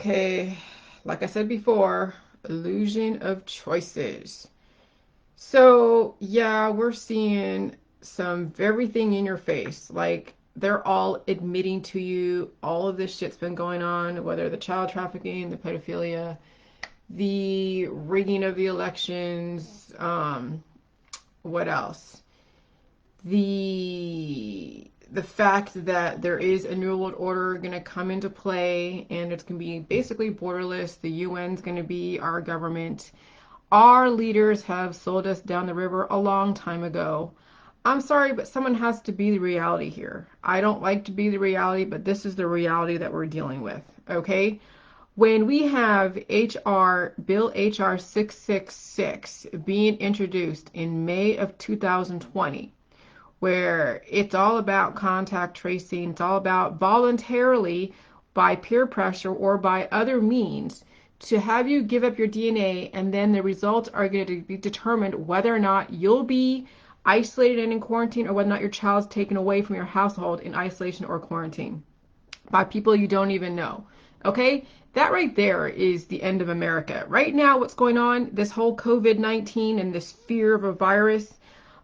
Okay, like I said before, illusion of choices. So, yeah, we're seeing some everything in your face. Like, they're all admitting to you all of this shit's been going on, whether the child trafficking, the pedophilia, the rigging of the elections, what else? The fact that there is a new world order going to come into play and it's going to be basically borderless. The UN's going to be our government. Our leaders have sold us down the river a long time ago. I'm sorry, but someone has to be the reality here. I don't like to be the reality, but this is the reality that we're dealing with, okay? When we have Bill HR 666 being introduced in May of 2020, where it's all about contact tracing, it's all about voluntarily, by peer pressure or by other means, to have you give up your DNA, and then the results are going to be determined whether or not you'll be isolated and in quarantine, or whether or not your child's taken away from your household in isolation or quarantine by people you don't even know. Okay? That right there is the end of America. Right now, what's going on, this whole COVID-19 and this fear of a virus,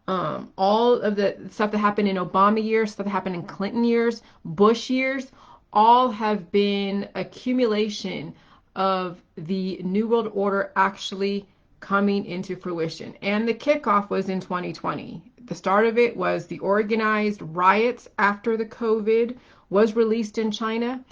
all of the stuff that happened in Obama years, stuff that happened in Clinton years, Bush years, all have been accumulation of the New World Order actually coming into fruition. And the kickoff was in 2020. The start of it was the organized riots after the COVID was released in China.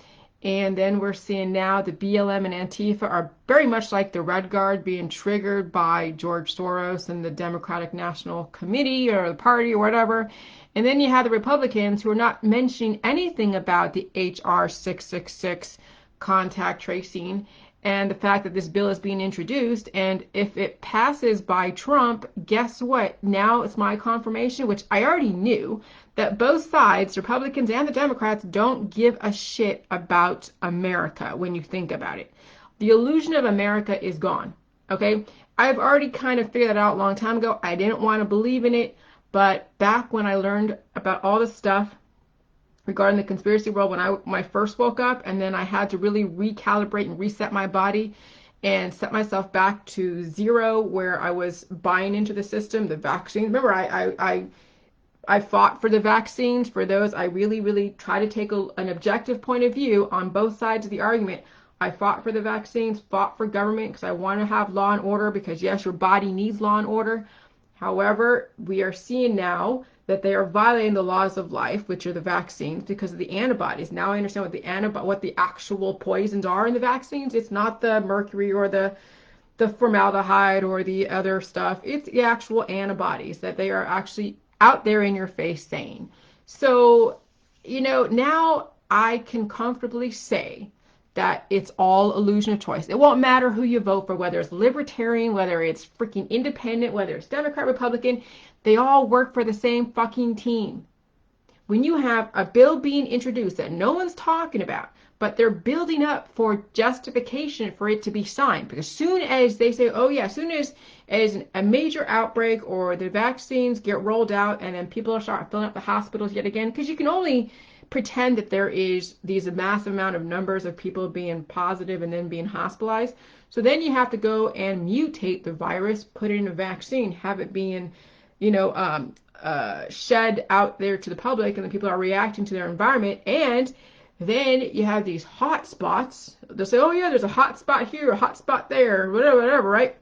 And then we're seeing now the BLM and Antifa are very much like the Red Guard, being triggered by George Soros and the Democratic National Committee or the party or whatever. And then you have the Republicans who are not mentioning anything about the HR 666 contact tracing and the fact that this bill is being introduced. And if it passes by Trump, guess what? Now it's my confirmation, which I already knew, that both sides, Republicans and the Democrats, don't give a shit about America when you think about it. The illusion of America is gone, okay? I've already kind of figured that out a long time ago. I didn't want to believe in it, but back when I learned about all this stuff regarding the conspiracy world when I first woke up, and then I had to really recalibrate and reset my body and set myself back to zero, where I was buying into the system, the vaccines. Remember, I fought for the vaccines. For those, I really try to take an objective point of view on both sides of the argument. I fought for the vaccines, fought for government because I want to have law and order, because yes, your body needs law and order. However, we are seeing now that they are violating the laws of life, which are the vaccines, because of the antibodies. Now I understand what the actual poisons are in the vaccines. It's not the mercury or the formaldehyde or the other stuff. It's the actual antibodies that they are actually out there in your face saying. So, now I can comfortably say that it's all illusion of choice. It won't matter who you vote for, whether it's libertarian, whether it's freaking independent, whether it's Democrat, Republican, they all work for the same fucking team. When you have a bill being introduced that no one's talking about, but they're building up for justification for it to be signed, because soon as they say, oh yeah, as soon as a major outbreak or the vaccines get rolled out, and then people start filling up the hospitals yet again, because you can only pretend that there is these massive amount of numbers of people being positive and then being hospitalized. So then you have to go and mutate the virus, put it in a vaccine, have it being, shed out there to the public, and the people are reacting to their environment. And then you have these hot spots. They'll say, oh yeah, there's a hot spot here, a hot spot there, whatever, right?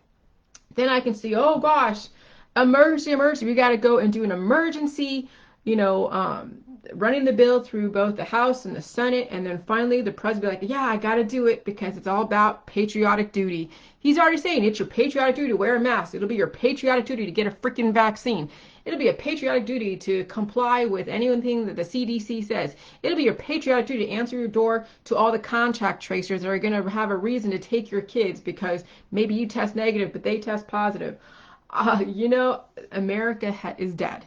Then I can see, oh gosh, emergency. We got to go and do an emergency, running the bill through both the House and the Senate. And then finally the president will be like, yeah, I got to do it because it's all about patriotic duty. He's already saying it's your patriotic duty to wear a mask. It'll be your patriotic duty to get a freaking vaccine. It'll be a patriotic duty to comply with anything that the CDC says. It'll be your patriotic duty to answer your door to all the contact tracers that are going to have a reason to take your kids because maybe you test negative, but they test positive. America is dead.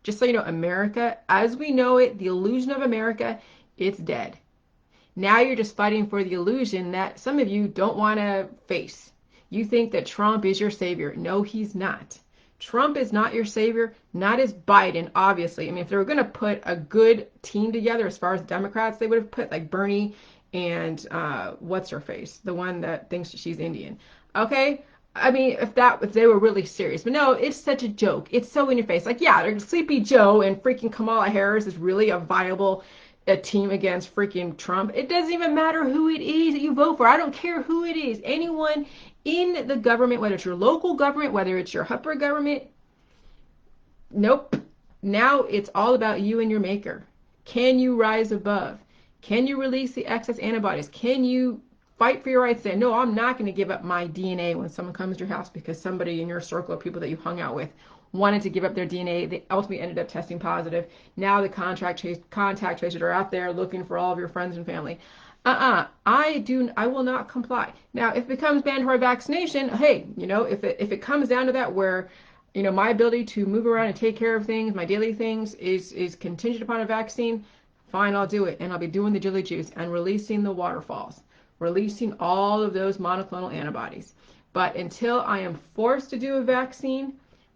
Just so you know, America, as we know it, the illusion of America, it's dead. Now you're just fighting for the illusion that some of you don't want to face. You think that Trump is your savior. No, he's not. Trump is not your savior, not as Biden, obviously. I mean, if they were going to put a good team together as far as Democrats, they would have put like Bernie and what's her face, the one that thinks she's Indian. Okay, I mean, if they were really serious, but no, it's such a joke. It's so in your face. Like, yeah, Sleepy Joe and freaking Kamala Harris is really a viable team against freaking Trump. It doesn't even matter who it is that you vote for. I don't care who it is. Anyone in the government, whether it's your local government, whether it's your upper government, nope. Now it's all about you and your maker. Can you rise above? Can you release the excess antibodies? Can you fight for your rights? Say, no, I'm not going to give up my DNA when someone comes to your house because somebody in your circle of people that you hung out with wanted to give up their DNA. They ultimately ended up testing positive. Now the contact tracers are out there looking for all of your friends and family. I will not comply. Now, if it becomes mandatory vaccination, hey, if it comes down to that where my ability to move around and take care of things, my daily things is contingent upon a vaccine, fine, I'll do it. And I'll be doing the jelly juice and releasing the waterfalls, releasing all of those monoclonal antibodies. But until I am forced to do a vaccine,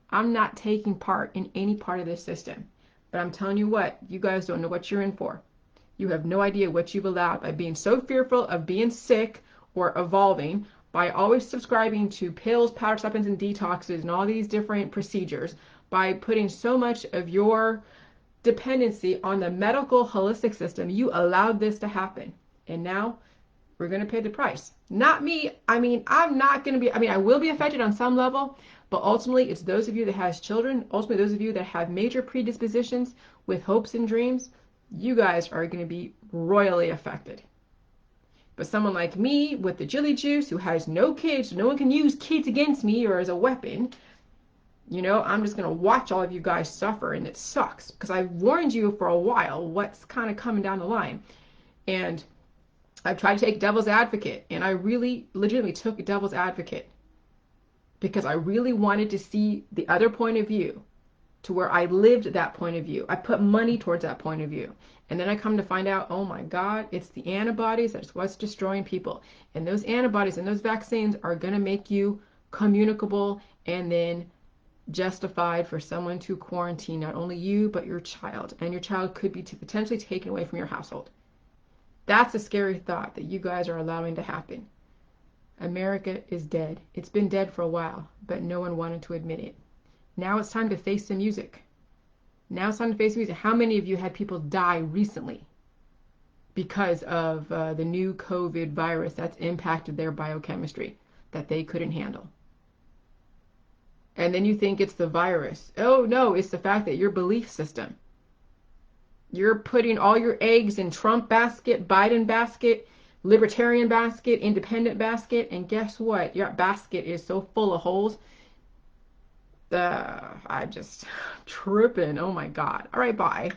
I'm not taking part in any part of this system. But I'm telling you what, you guys don't know what you're in for. You have no idea what you've allowed by being so fearful of being sick or evolving, by always subscribing to pills, powder supplements, and detoxes and all these different procedures, by putting so much of your dependency on the medical holistic system, you allowed this to happen. And now we're going to pay the price. Not me. I mean, I'm not going to be, I will be affected on some level, but ultimately it's those of you that has children, ultimately those of you that have major predispositions with hopes and dreams, you guys are going to be royally affected. But someone like me with the jelly juice who has no kids, so no one can use kids against me or as a weapon, I'm just going to watch all of you guys suffer, and it sucks because I've warned you for a while what's kind of coming down the line. And I've tried to take devil's advocate, and I really legitimately took devil's advocate because I really wanted to see the other point of view, to where I lived that point of view. I put money towards that point of view. And then I come to find out, oh my God, it's the antibodies that's what's destroying people. And those antibodies and those vaccines are going to make you communicable and then justified for someone to quarantine not only you, but your child. And your child could be potentially taken away from your household. That's a scary thought that you guys are allowing to happen. America is dead. It's been dead for a while, but no one wanted to admit it. Now it's time to face the music. Now it's time to face the music. How many of you had people die recently because of the new COVID virus that's impacted their biochemistry that they couldn't handle? And then you think it's the virus. Oh no, it's the fact that your belief system. You're putting all your eggs in Trump basket, Biden basket, libertarian basket, independent basket, and guess what? Your basket is so full of holes. I just tripping. Oh my God. All right, bye.